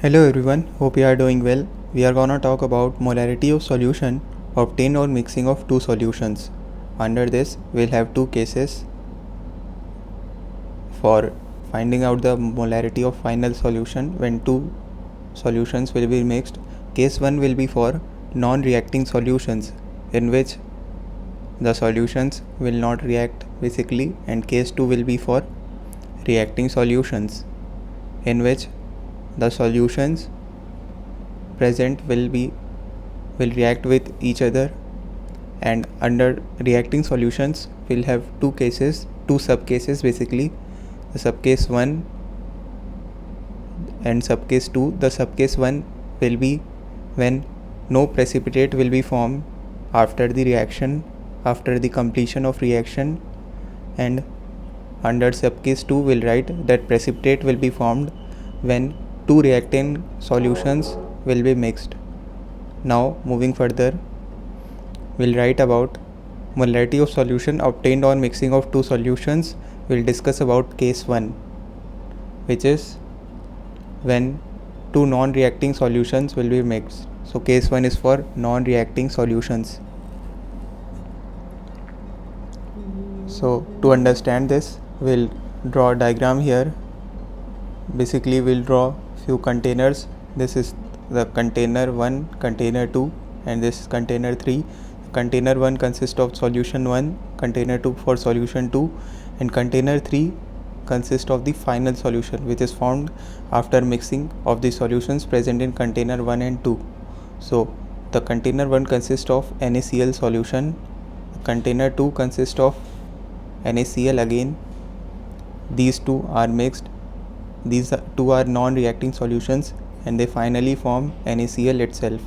Hello everyone, hope you are doing well. We are gonna talk about molarity of solution obtained or mixing of two solutions. Under this, we'll have two cases for finding out the molarity of final solution when two solutions will be mixed. Case 1 will be for non-reacting solutions in which the solutions will not react basically, and case 2 will be for reacting solutions in which the solutions present will react with each other. And under reacting solutions we'll have two sub cases basically, the sub case 1 and sub case 2. The sub case 1 will be when no precipitate will be formed after the completion of reaction, and under sub case 2 we'll write that precipitate will be formed when two reacting solutions will be mixed. Now moving further, we'll write about molarity of solution obtained on mixing of two solutions. We'll discuss about case 1, which is when two non-reacting solutions will be mixed. So case 1 is for non-reacting solutions. So to understand this, we'll draw a diagram here. Basically we'll draw few containers. This is the container 1, container 2, and this container 3. Container 1 consists of solution 1, container 2 for solution 2, and container 3 consists of the final solution which is formed after mixing of the solutions present in container 1 and 2. So the container 1 consists of NaCl solution, container 2 consists of NaCl again. These two are mixed. These two are non-reacting solutions and they finally form NaCl itself.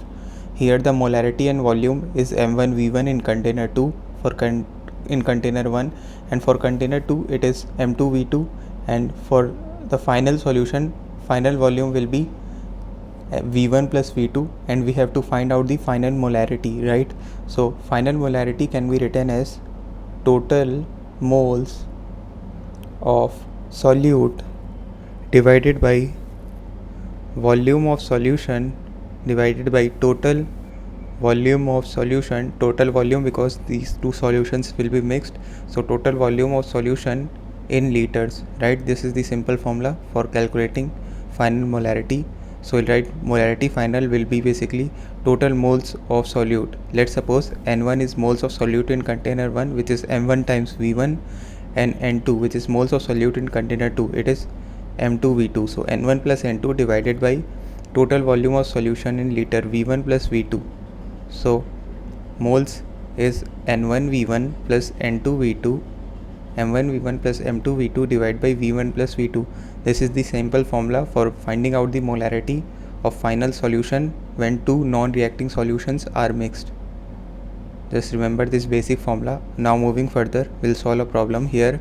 Here the molarity and volume is M1V1 in container 2 in container 1, and for container 2 it is M2V2, and for the final solution final volume will be V1 plus V2, and we have to find out the final molarity, right? So final molarity can be written as total moles of solute divided by volume of solution divided by total volume of solution, total volume because these two solutions will be mixed, so total volume of solution in liters, right? This is the simple formula for calculating final molarity. So we'll write molarity final will be basically total moles of solute. Let's suppose N1 is moles of solute in container 1, which is M1 times V1, and N2 which is moles of solute in container 2, it is M2V2. So N1 plus N2 divided by total volume of solution in liter V1 plus V2. So moles is N1V1 plus N2V2, M1V1 plus M2V2 divided by V1 plus V2. This is the simple formula for finding out the molarity of final solution when two non-reacting solutions are mixed. Just remember this basic formula. Now moving further, we'll solve a problem here.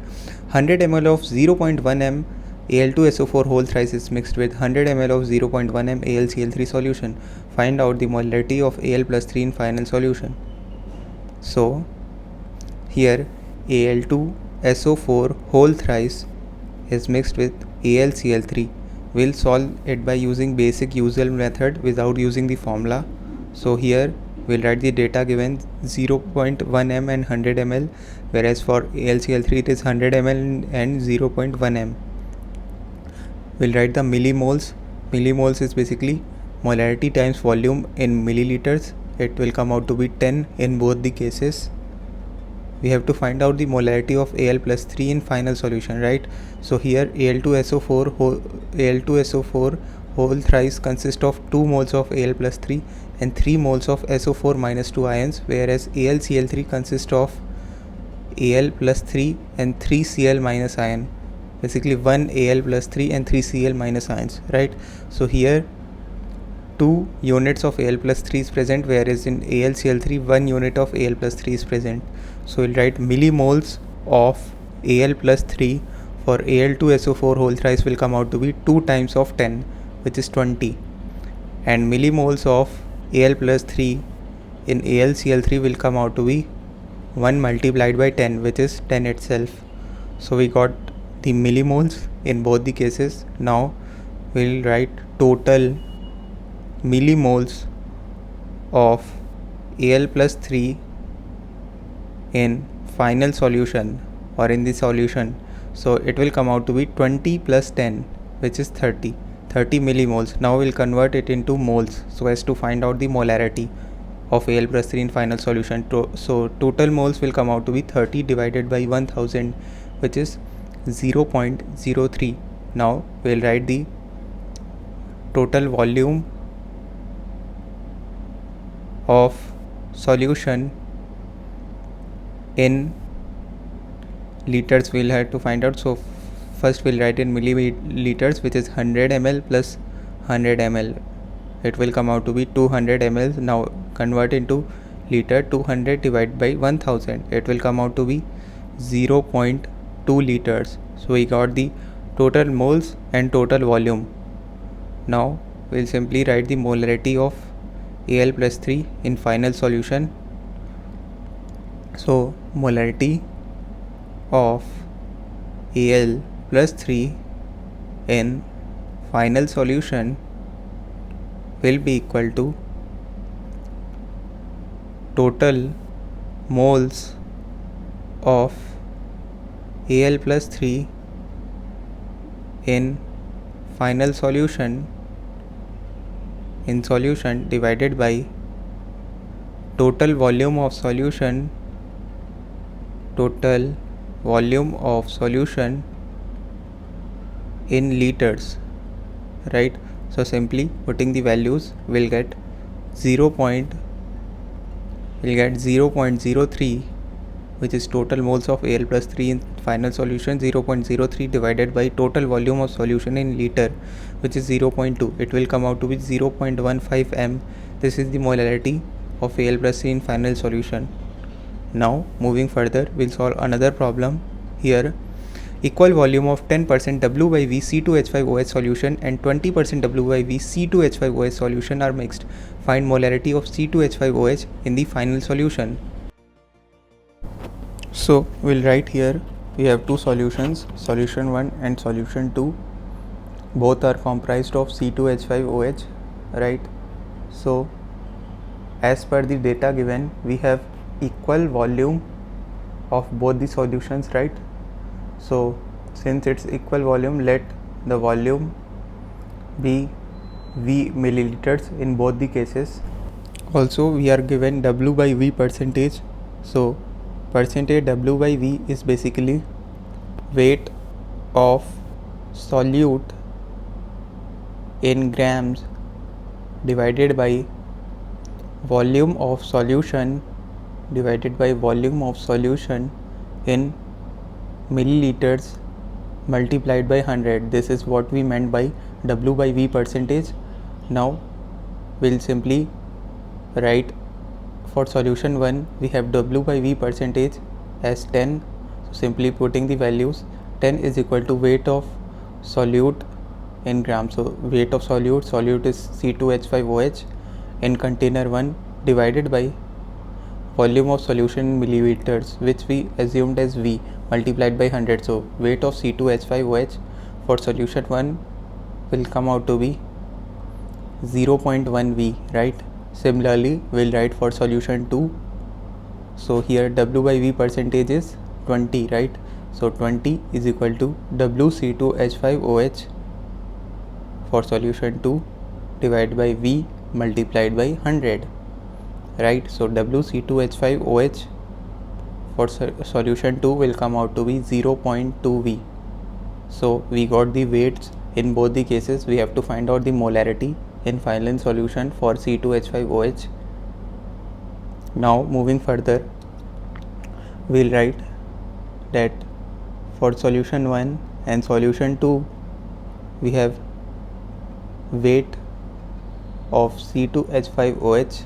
100 ml of 0.1 m Al2SO4 whole thrice is mixed with 100 ml of 0.1 m AlCl3 solution. Find out the molarity of Al plus 3 in final solution. So here Al2SO4 whole thrice is mixed with AlCl3. We'll solve it by using basic usual method without using the formula. So here we'll write the data given 0.1 m and 100 ml, whereas for AlCl3 it is 100 ml and 0.1 m. We'll write the millimoles. Millimoles is basically molarity times volume in milliliters. It will come out to be 10 in both the cases. We have to find out the molarity of Al plus 3 in final solution, right? So here Al2SO4 whole thrice consists of 2 moles of Al plus 3 and 3 moles of SO4 minus 2 ions, whereas AlCl3 consists of Al plus 3 and 3 Cl minus ion, basically 1 Al plus 3 and 3 Cl minus ions, right? So here 2 units of Al plus 3 is present, whereas in AlCl3 1 unit of Al plus 3 is present. So we'll write millimoles of Al plus 3 for Al2SO4 whole thrice will come out to be 2 times of 10, which is 20, and millimoles of Al plus 3 in AlCl3 will come out to be 1 multiplied by 10, which is 10 itself. So we got the millimoles in both the cases. Now we'll write total millimoles of Al plus 3 in final solution or in the solution. So it will come out to be 20 plus 10, which is 30 millimoles. Now we'll convert it into moles so as to find out the molarity of Al plus 3 in final solution. So total moles will come out to be 30 divided by 1000, which is 0.03. Now we'll write the total volume of solution in liters. We'll have to find out. So first we'll write in milliliters, which is 100 ml plus 100 ml. It will come out to be 200 ml. Now convert into liter. 200 divided by 1000, it will come out to be 0.2 liters. So we got the total moles and total volume. Now we'll simply write the molarity of Al plus 3 in final solution. So molarity of Al plus 3 in final solution will be equal to total moles of Al plus 3 in final solution divided by total volume of solution in liters, right? So simply putting the values, we'll get 0.03, which is total moles of Al plus 3 in final solution. 0.03 divided by total volume of solution in liter, which is 0.2. It will come out to be 0.15 m. This is the molarity of Al plus 3 in final solution. Now moving further, we'll solve another problem here. Equal volume of 10% W by V C2H5OH solution and 20% W by V C2H5OH solution are mixed. Find molarity of C2H5OH in the final solution. So we'll write here, we have two solutions, solution 1 and solution 2. Both are comprised of C2H5OH, right? So as per the data given, we have equal volume of both the solutions, right? So since it's equal volume, let the volume be V milliliters in both the cases. Also we are given W by V percentage. So percentage W by V is basically weight of solute in grams divided by volume of solution in milliliters multiplied by 100. This is what we meant by W by V percentage. Now we'll simply write for solution 1, we have W by V percentage as 10. So simply putting the values, 10 is equal to weight of solute in grams. So weight of solute is C2H5OH in container 1 divided by volume of solution in milliliters, which we assumed as V, multiplied by 100. So weight of C2H5OH for solution 1 will come out to be 0.1 V, right? Similarly, we'll write for solution 2. So here W by V percentage is 20, right? So 20 is equal to WC2H5OH for solution 2 divided by V multiplied by 100, right? So WC2H5OH for solution 2 will come out to be 0.2 V. So we got the weights in both the cases. We have to find out the molarity in final solution for C2H5OH. Now moving further, we'll write that for solution 1 and solution 2, we have weight of C2H5OH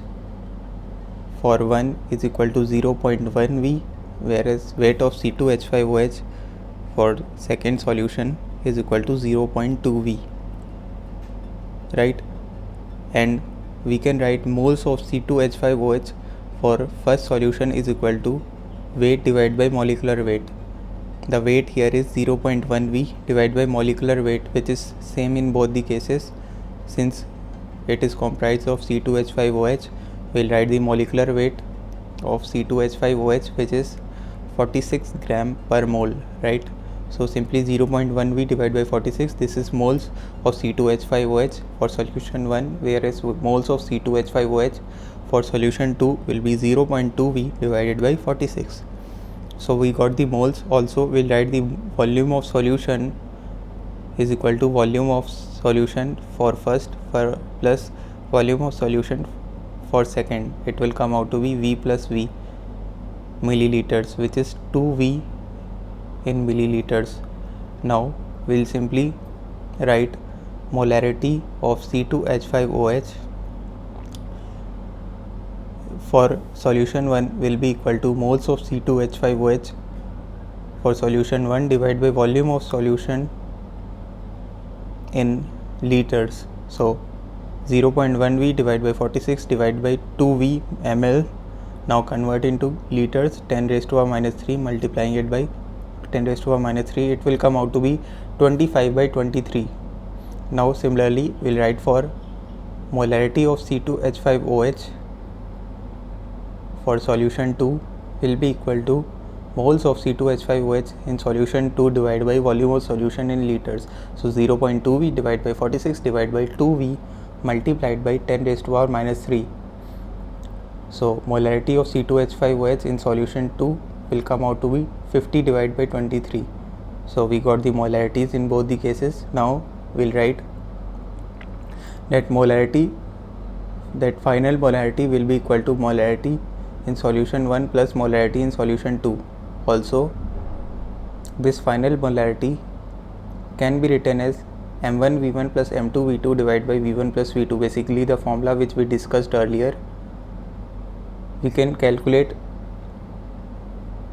for 1 is equal to 0.1 V, whereas weight of C2H5OH for second solution is equal to 0.2 V, right? And we can write moles of C2H5OH for first solution is equal to weight divided by molecular weight. the weight here is 0.1 V divided by molecular weight, which is same in both the cases. Since it is comprised of C2H5OH, we'll write the molecular weight of C2H5OH, which is 46 gram per mole, right? So simply 0.1 V divided by 46, this is moles of C2H5OH for solution 1, whereas moles of C2H5OH for solution 2 will be 0.2 V divided by 46. So we got the moles. Also we'll write the volume of solution is equal to volume of solution for first plus volume of solution for second. It will come out to be V plus V milliliters, which is 2V in milliliters. Now we'll simply write molarity of C2H5OH for solution 1 will be equal to moles of C2H5OH for solution 1 divided by volume of solution in liters. So 0.1 V divided by 46 divided by 2V ml. Now convert into liters, 10 raised to power minus 3, multiplying it by 10 raised to power minus 3, it will come out to be 25 by 23. Now similarly we'll write for molarity of C2H5OH for solution 2 will be equal to moles of C2H5OH in solution 2 divided by volume of solution in liters. So 0.2 V divided by 46 divided by 2 V multiplied by 10 raised to power minus 3. So molarity of C2H5OH in solution 2 will come out to be 50 divided by 23. So we got the molarities in both the cases. Now we'll write that molarity, that final molarity will be equal to molarity in solution 1 plus molarity in solution 2. Also this final molarity can be written as M1 V1 plus M2 V2 divided by V1 plus V2, basically the formula which we discussed earlier. We can calculate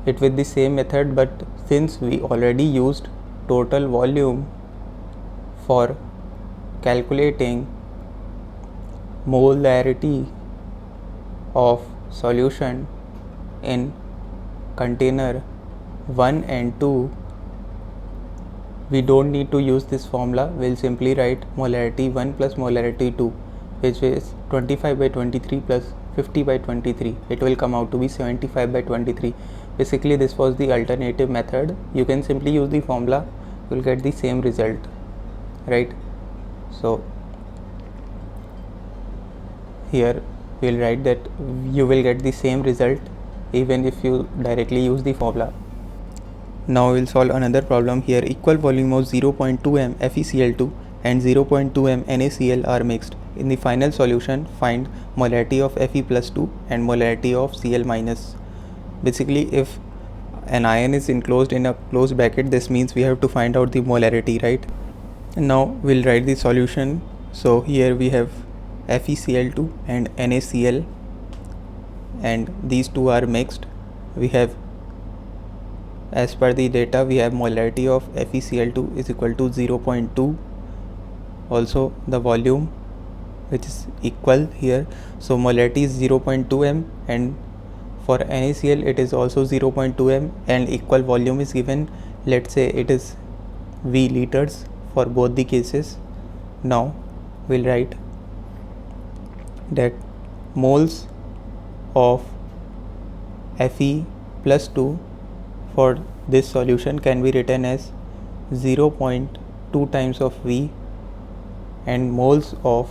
it with the same method, but since we already used total volume for calculating molarity of solution in container 1 and 2, we don't need to use this formula. We'll simply write molarity 1 plus molarity 2, which is 25 by 23 plus 50 by 23. It will come out to be 75 by 23. Basically this was the alternative method. You can simply use the formula, you will get the same result, right? So here we'll write that you will get the same result even if you directly use the formula. Now we'll solve another problem here. Equal volume of 0.2 m FeCl2 and 0.2 m NaCl are mixed. In the final solution, find molarity of Fe plus 2 and molarity of Cl minus. Basically, if an ion is enclosed in a closed bracket, this means we have to find out the molarity, right? Now we'll write the solution. So here we have FeCl2 and NaCl, and these two are mixed. We have, as per the data, we have molarity of FeCl2 is equal to 0.2. Also the volume, which is equal here, so molarity is 0.2 m, and for NaCl it is also 0.2 m, and equal volume is given. Let's say it is V liters for both the cases. Now we'll write that moles of Fe plus 2 for this solution can be written as 0.2 times of V, and moles of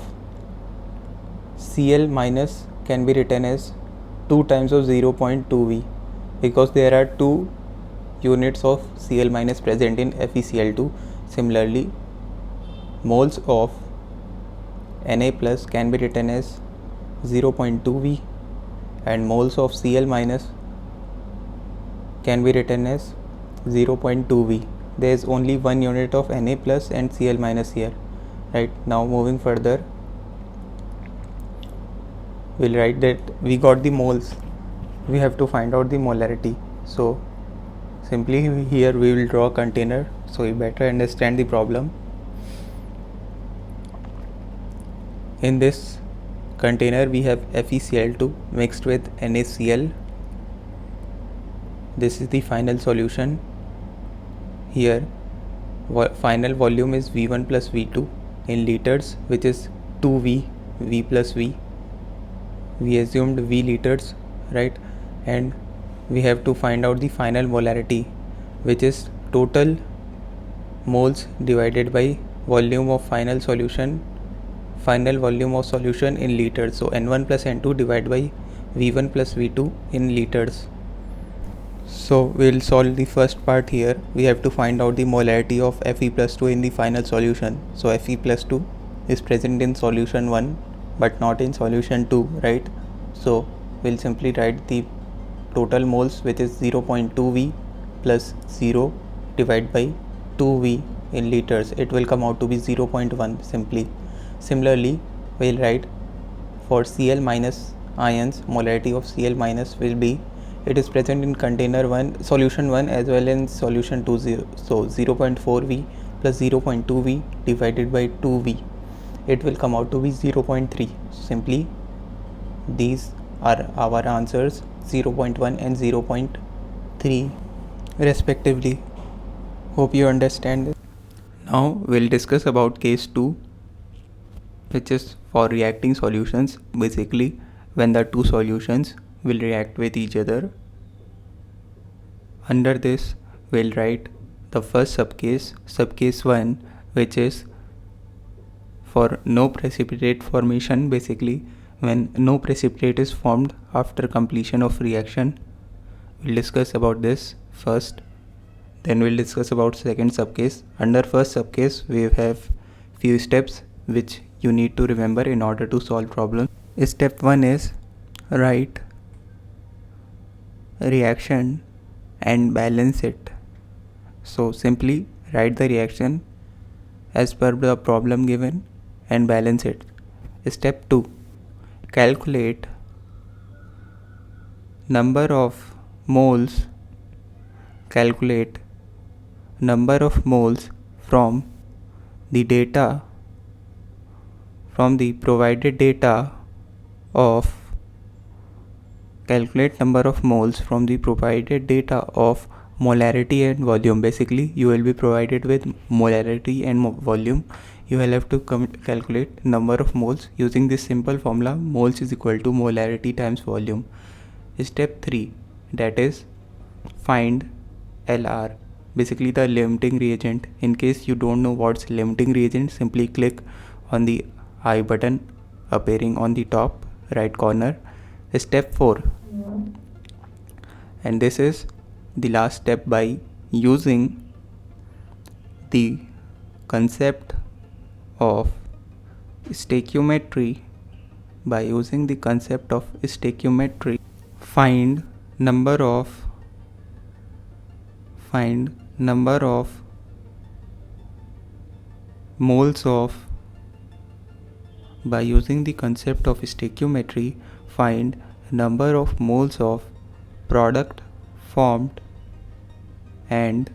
Cl minus can be written as 2 times of 0.2 V, because there are 2 units of Cl minus present in FeCl2. Similarly, moles of Na plus can be written as 0.2 V, and moles of Cl minus can be written as 0.2 V. There is only one unit of Na plus and Cl minus here, right? Now moving further, we'll write that we got the moles, we have to find out the molarity. So simply here we will draw a container so you better understand the problem. In this container we have FeCl2 mixed with NaCl. This is the final solution. here final volume is V1 plus V2 in liters, which is 2V, V plus V. We assumed V liters, right? And we have to find out the final molarity, which is total moles divided by volume of final volume of solution in liters. So N1 plus N2 divided by V1 plus V2 in liters. So we'll solve the first part here. We have to find out the molarity of Fe plus 2 in the final solution. So Fe plus 2 is present in solution 1 but not in solution 2, right? So we'll simply write the total moles, which is 0.2V plus 0 divided by 2V in liters. It will come out to be 0.1 simply. Similarly, we'll write for Cl minus ions, molarity of Cl minus will be, it is present in container 1, solution 1 as well in solution 2, 0. So 0.4V plus 0.2V divided by 2V. It will come out to be 0.3. Simply these are our answers, 0.1 and 0.3 respectively. Hope you understand this. Now we'll discuss about case 2, which is for reacting solutions, basically when the two solutions will react with each other. Under this we'll write the first subcase 1, which is for no precipitate formation, basically when no precipitate is formed after completion of reaction. We'll discuss about this first, then we'll discuss about second subcase. Under first subcase we have few steps which you need to remember in order to solve problem. Step 1 is write reaction and balance it. So simply write the reaction as per the problem given and balance it. Step 2, calculate number of moles from the data, from the provided data of, calculate number of moles from the provided data of molarity and volume. Basically you will be provided with molarity and volume. You will have to calculate number of moles using this simple formula, moles is equal to molarity times volume. Step 3, that is find LR, basically the limiting reagent. In case you don't know what's limiting reagent, simply click on the I button appearing on the top right corner. Step 4, and this is the last step, by using the concept of stoichiometry, find number of moles of, by using the concept of stoichiometry, find number of moles of product formed and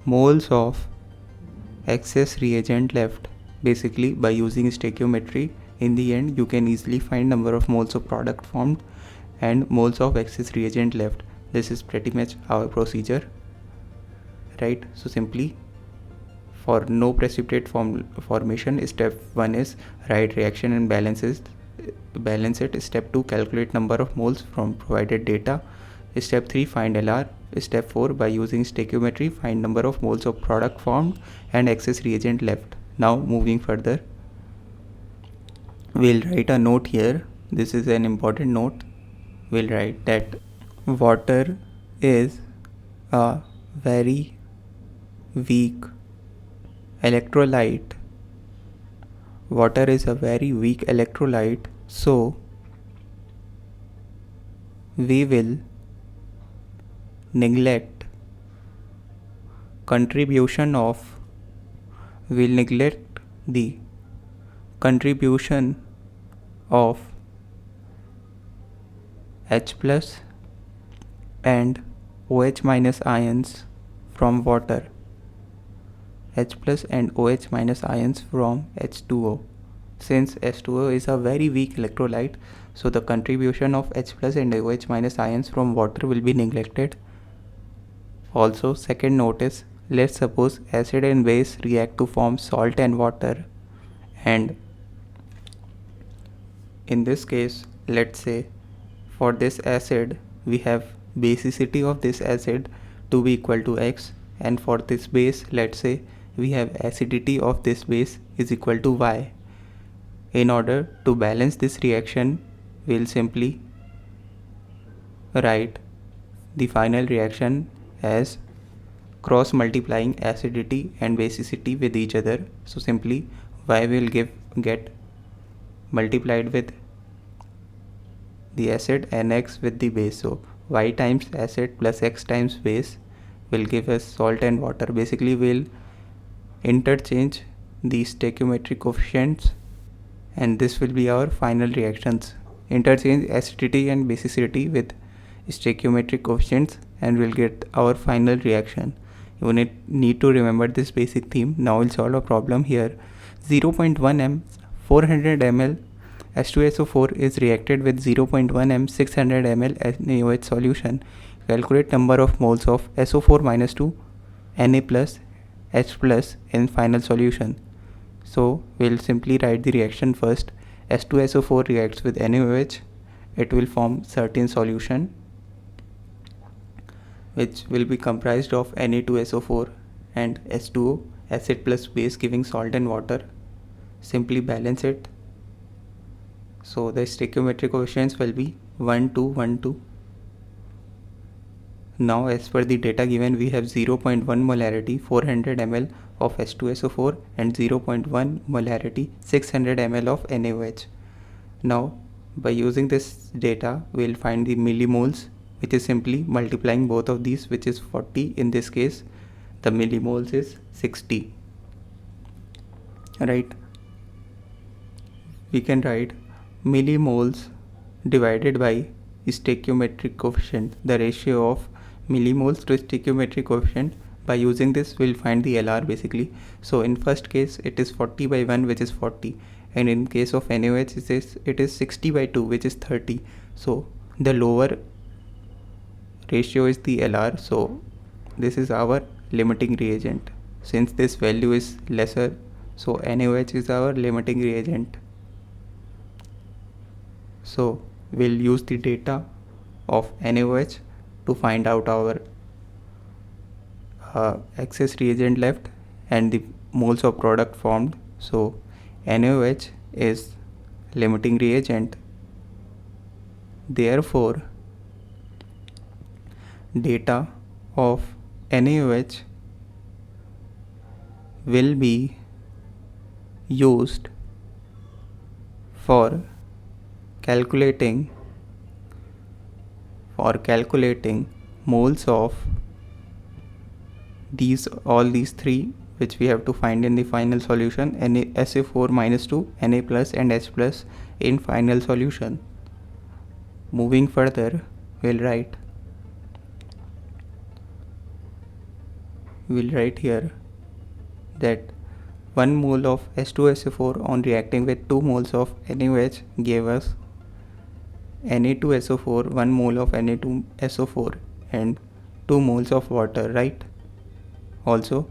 moles of excess reagent left. Basically by using stoichiometry, in the end you can easily find number of moles of product formed and moles of excess reagent left. This is pretty much our procedure, right? So simply for no precipitate formation, step 1 is write reaction and balance it. Step 2, calculate number of moles from provided data. Step 3, find LR. Step 4, by using stoichiometry, find number of moles of product formed and excess reagent left. Now moving further, we'll write a note here. This is an important note. We'll write that water is a very weak electrolyte. So we will neglect the contribution of H plus and OH minus ions from water. H plus and OH minus ions from H2O. Since H2O is a very weak electrolyte, so the contribution of H plus and OH minus ions from water will be neglected. Also, second note is, let's suppose acid and base react to form salt and water, and in this case, let's say for this acid we have basicity of this acid to be equal to x, and for this base, let's say we have acidity of this base is equal to y. In order to balance this reaction, we'll simply write the final reaction as cross multiplying acidity and basicity with each other. So simply y will get multiplied with the acid and x with the base. So y times acid plus x times base will give us salt and water. Basically we'll interchange the stoichiometric coefficients, and this will be our final reactions. Interchange acidity and basicity with stoichiometric coefficients and we'll get our final reaction. You need to remember this basic theme. Now we'll solve a problem here. 0.1 m 400 ml H2SO4 is reacted with 0.1 m 600 ml NaOH solution. Calculate number of moles of SO4 - 2 Na plus H plus in final solution. So we'll simply write the reaction first. H2SO4 reacts with NaOH. It will form certain solution which will be comprised of Na2SO4 and H2O, acid plus base giving salt and water. Simply balance it. So the stoichiometric coefficients will be 1, 2, 1, 2. Now as per the data given, we have 0.1 molarity 400 ml of H2SO4 and 0.1 molarity 600 ml of NaOH. Now by using this data, we'll find the millimoles, which is simply multiplying both of these, which is 40. In this case, the millimoles is 60. Right? We can write millimoles divided by stoichiometric coefficient, the ratio of millimoles to stoichiometric coefficient. By using this, we'll find the LR basically. So in first case, it is 40 by 1, which is 40. And in case of NaOH, it is 60 by 2, which is 30. So the lower ratio is the LR. So this is our limiting reagent. Since this value is lesser, so NaOH is our limiting reagent. So we'll use the data of NaOH to find out our excess reagent left and the moles of product formed. So NaOH is limiting reagent. Therefore, data of NaOH will be used for calculating moles of all these three, which we have to find in the final solution, SO4 - 2, Na plus and H plus in final solution. Moving further, we'll write here that 1 mole of H2SO4 on reacting with 2 moles of NaOH gave us Na2SO4, 1 mole of Na2SO4 and 2 moles of water, right? Also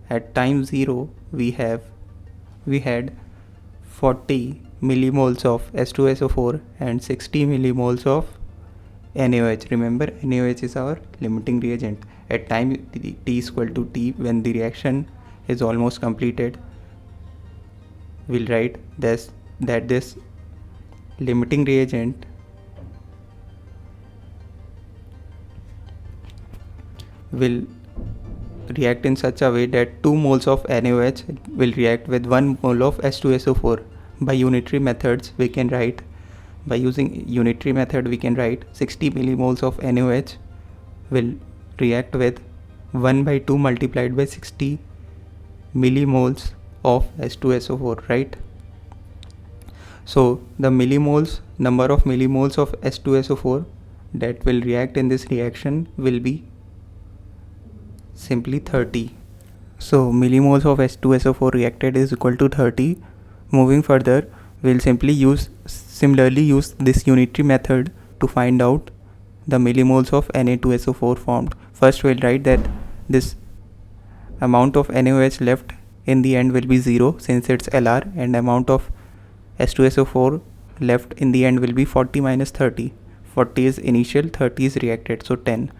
at time 0 we had 40 millimoles of H2SO4 and 60 millimoles of NaOH. Remember, NaOH is our limiting reagent. At time t is equal to t, when the reaction is almost completed, we'll write that this limiting reagent will react in such a way that 2 moles of NaOH will react with 1 mole of H2SO4. By unitary methods, we can write 60 millimoles of NaOH will react with 1 by 2 multiplied by 60 millimoles of H2SO4, right? So the number of millimoles of H2SO4 that will react in this reaction will be simply 30. So millimoles of H2SO4 reacted is equal to 30. Moving further, we'll similarly use this unitary method to find out the millimoles of Na2SO4 formed. first we'll write that this amount of NaOH left in the end will be 0 since it's Lr, and amount of H2SO4 left in the end will be 40 minus 30. 40 is initial, 30 is reacted, so 10.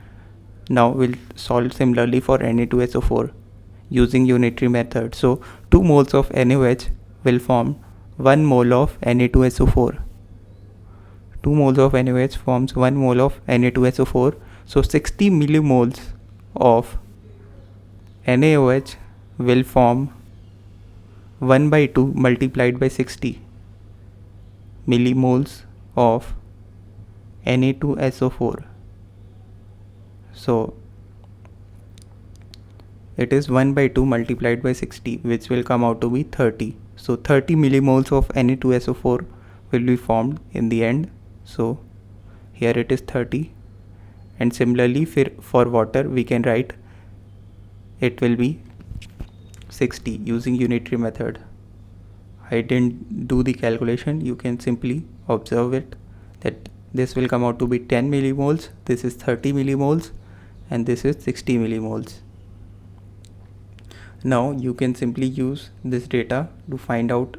Now we'll solve similarly for Na2SO4 using unitary method. So 2 moles of NaOH will form 1 mole of Na2SO4. 2 moles of NaOH forms 1 mole of Na2SO4. So 60 millimoles of NaOH will form 1 by 2 multiplied by 60 millimoles of Na2SO4. So it is 1 by 2 multiplied by 60, which will come out to be 30. So 30 millimoles of Na2SO4 will be formed in the end. So here it is 30, and similarly for water we can write it will be 60 using unitary method. I didn't do the calculation, you can simply observe it that this will come out to be 10 millimoles, this is 30 millimoles, and this is 60 millimoles. Now you can simply use this data to find out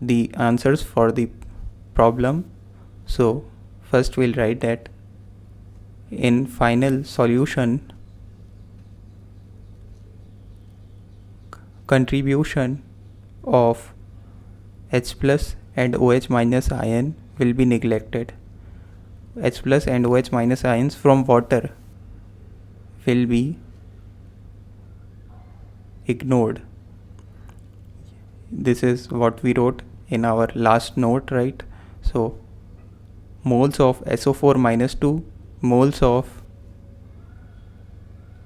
the answers for the problem. So first we'll write that in final solution, contribution of H plus and OH minus ion will be neglected. H plus and OH minus ions from water will be ignored. This is what we wrote in our last note, right? So moles of SO4 minus 2, moles of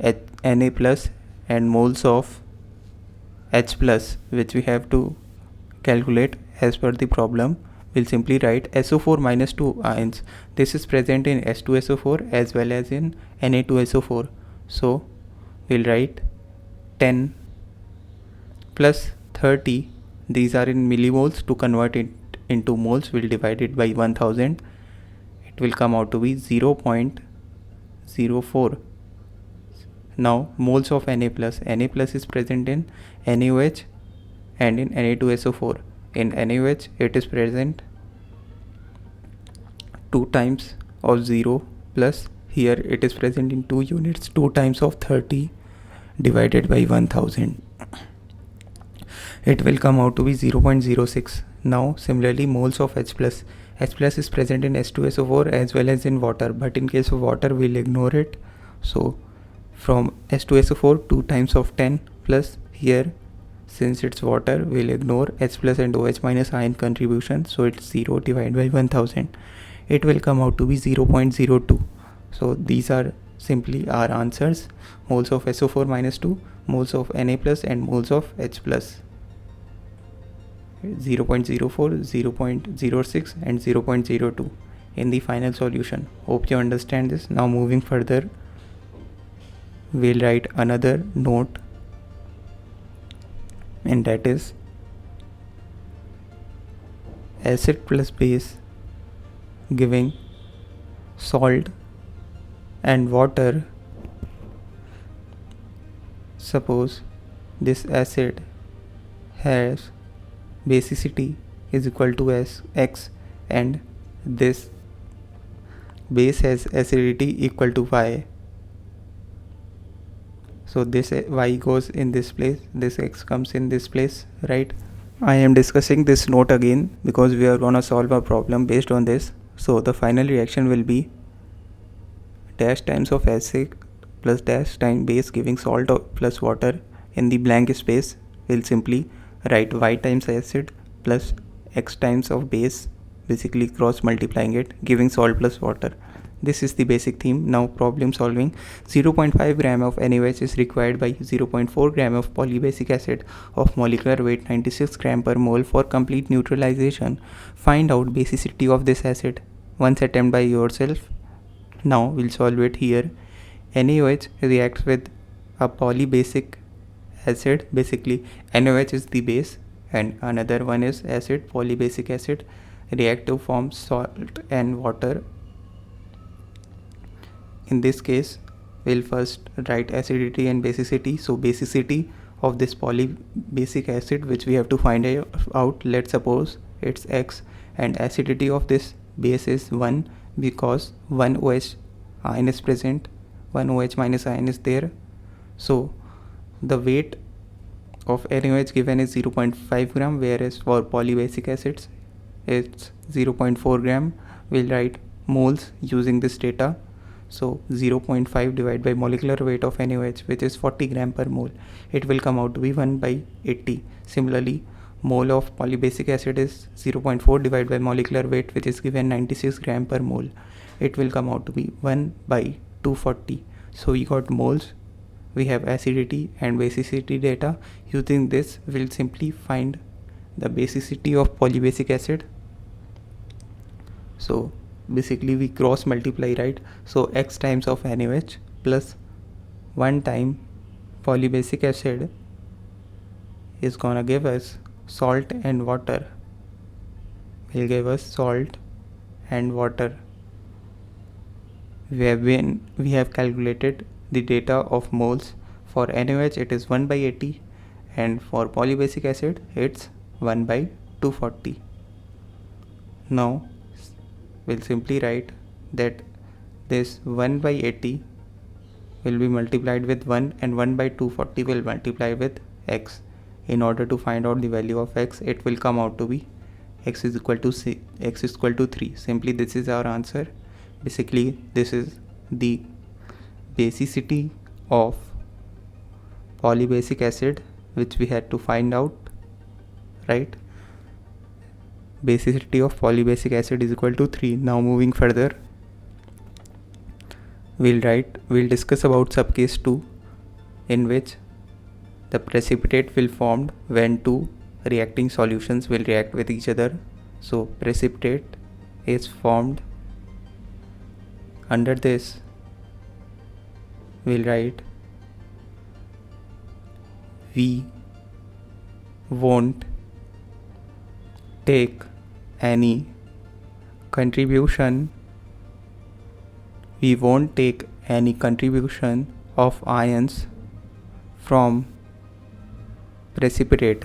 Na plus, and moles of H plus, which we have to calculate as per the problem. We'll simply write SO4 minus 2 ions. This is present in H2SO4 as well as in Na2SO4. So we'll write 10 plus 30. These are in millimoles. To convert it into moles, we'll divide it by 1000. It will come out to be 0.04. Now moles of Na plus is present in NaOH and in Na2SO4. In NaOH it is present 2 times of 0 plus, here it is present in 2 units, 2 times of 30 divided by 1000. It will come out to be 0.06. Now similarly moles of H plus is present in H2SO4 as well as in water, but in case of water we'll ignore it. So from H2SO4 2 times of 10 plus, here since it's water we'll ignore H plus and OH minus ion contribution, so it's 0 divided by 1000. It will come out to be 0.02. So these are simply our answers: moles of SO4 minus 2, moles of Na plus, and moles of H plus. 0.04, 0.06 and 0.02 in the final solution. Hope you understand this. Now moving further, we'll write another note, and that is acid plus base giving salt and water. Suppose this acid has basicity is equal to X and this base has acidity equal to Y. So this Y goes in this place, this X comes in this place, right? I am discussing this note again because we are gonna solve a problem based on this. So the final reaction will be dash times of acid plus dash time base giving salt plus water. In the blank space we'll simply write Y times acid plus X times of base, basically cross multiplying it, giving salt plus water. This is the basic theme. Now problem solving. 0.5 gram of NaOH is required by 0.4 gram of polybasic acid of molecular weight 96 gram per mole for complete neutralization. Find out basicity of this acid. Once attempt by yourself. Now we'll solve it here. NaOH reacts with a polybasic acid. Basically NaOH is the base and another one is acid, polybasic acid. React to form salt and water. in this case we'll first write acidity and basicity. So basicity of this polybasic acid which we have to find out, let's suppose it's X, and acidity of this base is 1 because 1 OH ion is present, 1 OH minus ion is there. So the weight of NaOH given is 0.5 gram, whereas for polybasic acids it's 0.4 gram. We'll write moles using this data. So 0.5 divided by molecular weight of NaOH, which is 40 gram per mole, it will come out to be 1 by 80. Similarly, mole of polybasic acid is 0.4 divided by molecular weight, which is given 96 gram per mole. It will come out to be 1 by 240. So we got moles, we have acidity and basicity data. Using this, we'll simply find the basicity of polybasic acid. So basically we cross multiply, right? So X times of NaOH plus 1 time polybasic acid is gonna give us salt and water. Will give us salt and water. We have calculated the data of moles. For NaOH it is 1 by 80, and for polybasic acid it's 1 by 240. Now we'll simply write that this 1 by 80 will be multiplied with 1 and 1 by 240 will multiply with X. In order to find out the value of X, it will come out to be X is equal to 3. Simply this is our answer. Basically this is the basicity of polybasic acid which we had to find out, right? Basicity of polybasic acid is equal to 3. Now moving further, we'll discuss about subcase 2, in which the precipitate will formed when two reacting solutions will react with each other. So precipitate is formed. Under this we'll write we won't take any contribution of ions from precipitate.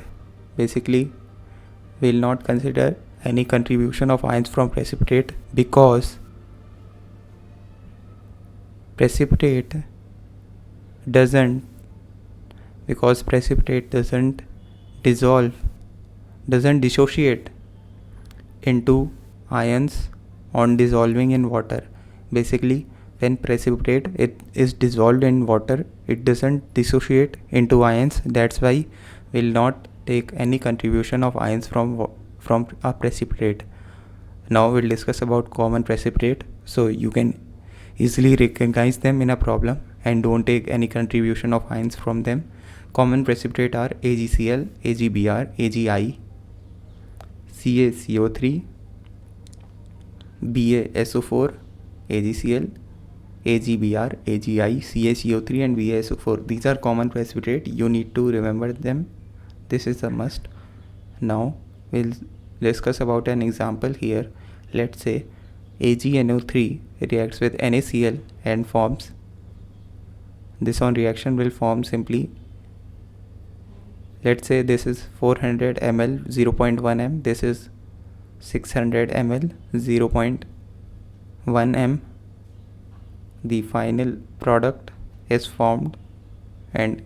Basically we'll not consider any contribution of ions from precipitate because precipitate doesn't dissociate into ions on dissolving in water. Basically when precipitate it is dissolved in water, it doesn't dissociate into ions. That's why we'll not take any contribution of ions from a precipitate. Now we'll discuss about common precipitate, so you can easily recognize them in a problem and don't take any contribution of ions from them. Common precipitate are AgCl, AgBr, AgI, CaCO3, BaSO4, AgCl, AgBr, AgI, CaCO3 and BaSO4. These are common precipitate. You need to remember them. This is a must. Now we'll discuss about an example here. Let's say AgNO3 reacts with NaCl and forms. This on reaction will form simply. Let's say this is 400 ml 0.1 m. This is 600 ml 0.1 m. The final product is formed, and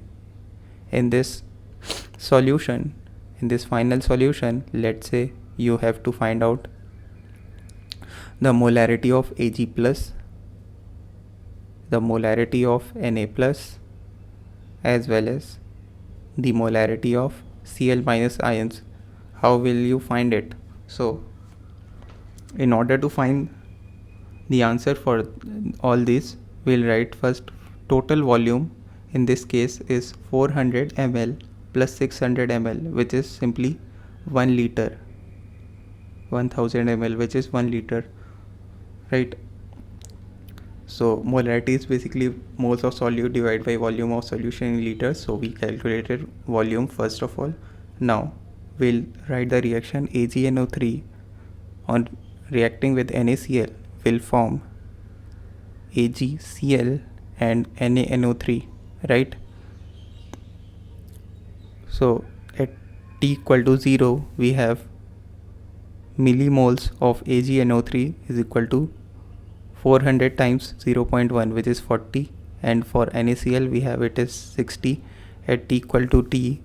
in this final solution, let's say you have to find out the molarity of Ag plus, the molarity of Na plus, as well as the molarity of Cl minus ions. How will you find it? So in order to find the answer for all these, we'll write first total volume. In this case is 400 ml plus 600 ml, which is simply 1 liter. 1000 ml, which is 1 liter, right? So molarity is basically moles of solute divided by volume of solution in liters. So we calculated volume first of all. Now we'll write the reaction. AgNO3 on reacting with NaCl will form AgCl and NaNO3, right? So at T equal to 0, we have millimoles of AgNO3 is equal to 400 times 0.1, which is 40, and for NaCl we have it is 60. At T equal to T,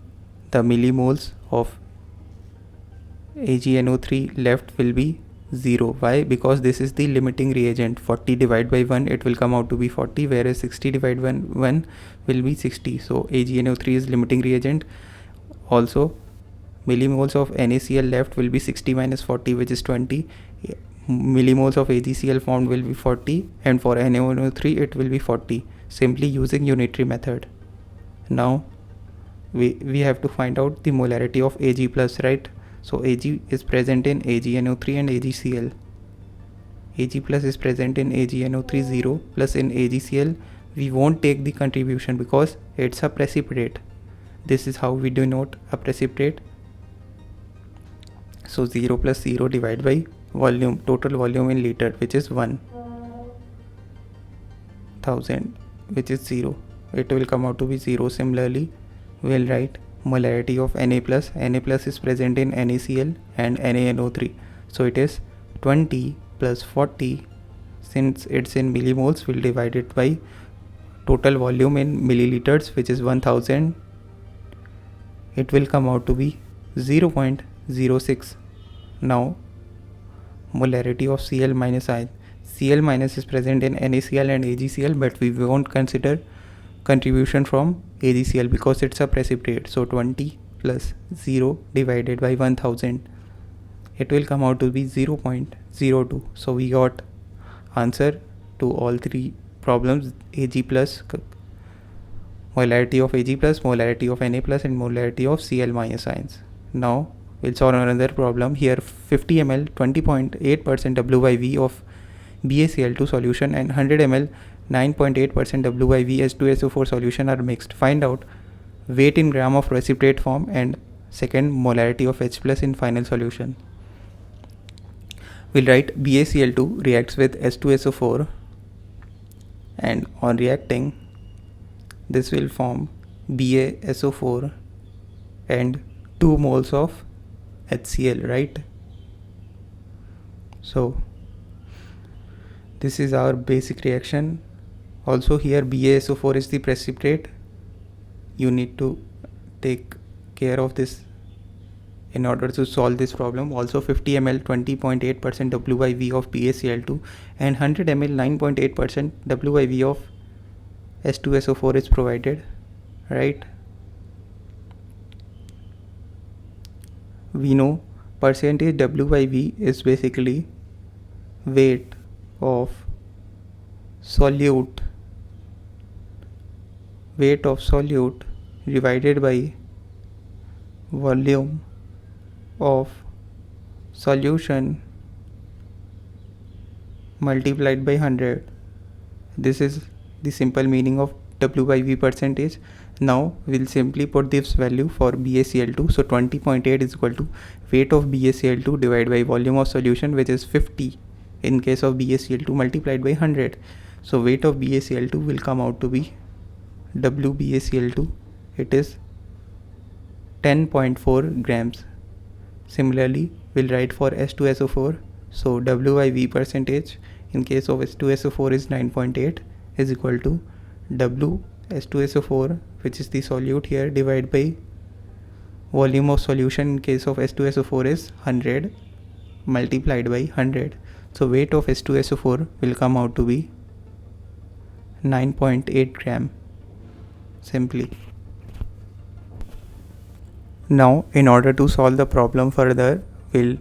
the millimoles of AgNO3 left will be 0. Why? Because this is the limiting reagent. 40 divided by 1, it will come out to be 40, whereas 60 divided by 1 will be 60. So AgNO3 is limiting reagent. Also, millimoles of NaCl left will be 60 minus 40, which is 20. Millimoles of AgCl formed will be 40, and for NaNO3 it will be 40, simply using unitary method. Now we have to find out the molarity of Ag plus, right? So Ag is present in AgNO3 and AgCl. Ag plus is present in AgNO3 0, plus in AgCl we won't take the contribution because it's a precipitate. This is how we denote a precipitate. So 0 plus 0 divided by volume, total volume in liter, which is 1000, which is 0. It will come out to be 0. Similarly, we'll write molarity of Na plus. Na plus is present in NaCl and NaNO3. So it is 20 plus 40. Since it's in millimoles, we'll divide it by total volume in milliliters, which is 1000. It will come out to be 0.06. Now molarity of Cl minus ion. Cl minus is present in NaCl and AgCl, but we won't consider contribution from AgCl because it's a precipitate. So 20 plus 0 divided by 1000, it will come out to be 0.02. So we got answer to all three problems: Ag plus, molarity of Ag plus, molarity of Na plus, and molarity of Cl minus ions. Now we'll solve another problem. Here 50 ml 20.8% W/V of BaCl2 solution and 100 ml 9.8% W/V H2SO4 solution are mixed. Find out weight in gram of precipitate form and second molarity of H plus in final solution. We'll write BaCl2 reacts with H2SO4, and on reacting this will form BaSO4 and 2 moles of HCl, right? So this is our basic reaction. Also here BaSO4 is the precipitate. You need to take care of this in order to solve this problem. Also 50 ml 20.8% W/V of BaCl2 and 100 ml 9.8% W/V of H2SO4 is provided, right? We know percentage W/V is basically weight of solute divided by volume of solution multiplied by 100. This is the simple meaning of W/V percentage. Now we'll simply put this value for BaCl2. So 20.8 is equal to weight of BaCl2 divided by volume of solution, which is 50 in case of BaCl2, multiplied by 100. So weight of BaCl2 will come out to be WBaCl2. It is 10.4 grams. Similarly, we'll write for H2SO4. So W/V percentage in case of H2SO4 is 9.8 is equal to W H2SO4, which is the solute here, divided by volume of solution in case of H2SO4 is 100 multiplied by 100. So weight of H2SO4 will come out to be 9.8 gram simply. Now in order to solve the problem further, we'll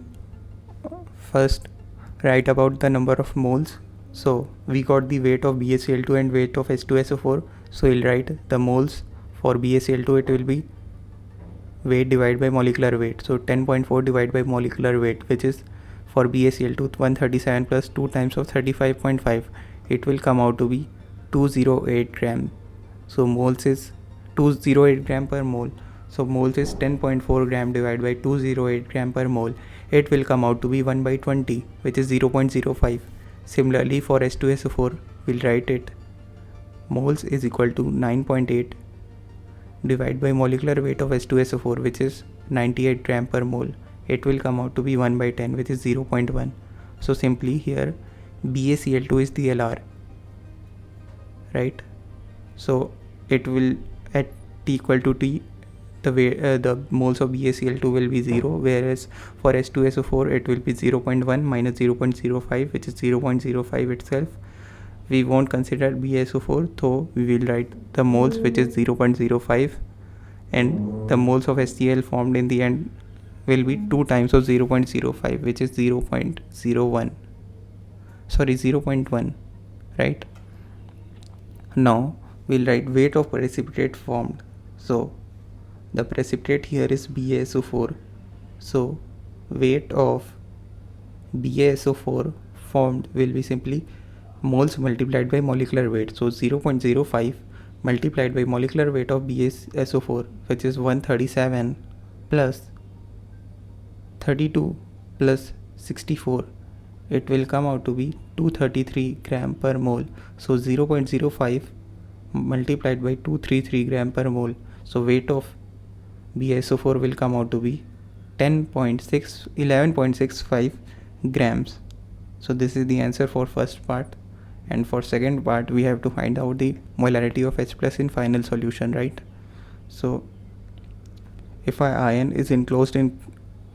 first write about the number of moles. So we got the weight of BaCl2 and weight of H2SO4. So we'll write the moles for BaCl2. It will be weight divided by molecular weight. So 10.4 divided by molecular weight, which is for BaCl2 137 plus 2 times of 35.5. It will come out to be 208 gram. So moles is 208 gram per mole. So moles is 10.4 gram divided by 208 gram per mole. It will come out to be 1/20, which is 0.05. Similarly for H2SO4, we'll write it. Moles is equal to 9.8 divided by molecular weight of H2SO4, which is 98 gram per mole. It will come out to be 1 by 10, which is 0.1. So simply here BaCl2 is the Lr, right? So it will at T equal to T, the moles of BaCl2 will be 0, whereas for H2SO4 it will be 0.1 minus 0.05, which is 0.05 itself. We won't consider BaSO4, so we will write the moles, which is 0.05, and the moles of HCl formed in the end will be 2 times of 0.05, which is 0.01. Sorry, 0.1, right? Now we'll write weight of precipitate formed. So the precipitate here is BaSO4. So weight of BaSO4 formed will be simply moles multiplied by molecular weight. So 0.05 multiplied by molecular weight of BaSO4, which is 137 plus 32 plus 64. It will come out to be 233 gram per mole. So 0.05 multiplied by 233 gram per mole. So weight of BaSO4 will come out to be 11.65 grams. So this is the answer for first part. And for second part, we have to find out the molarity of H plus in final solution, right? So if our ion is enclosed in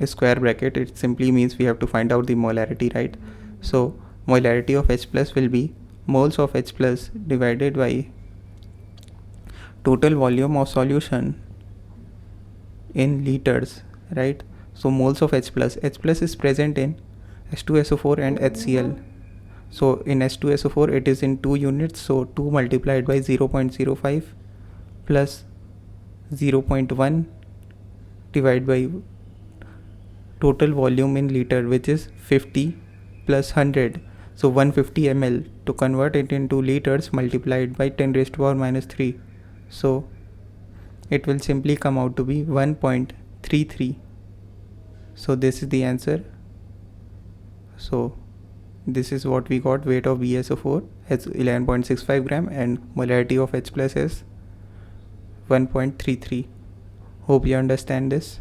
a square bracket, it simply means we have to find out the molarity, right? So molarity of H plus will be moles of H plus divided by total volume of solution in liters, right? So moles of H plus is present in H2SO4 and HCl. So in H2SO4 it is in 2 units, so 2 multiplied by 0.05 plus 0.1 divided by total volume in liter, which is 50 plus 100. So 150 ml. To convert it into liters, multiplied by 10 raised to power minus 3. So it will simply come out to be 1.33. So this is the answer. So this is what we got. Weight of BaSO4 is 11.65 gram and molarity of H plus is 1.33. Hope you understand this.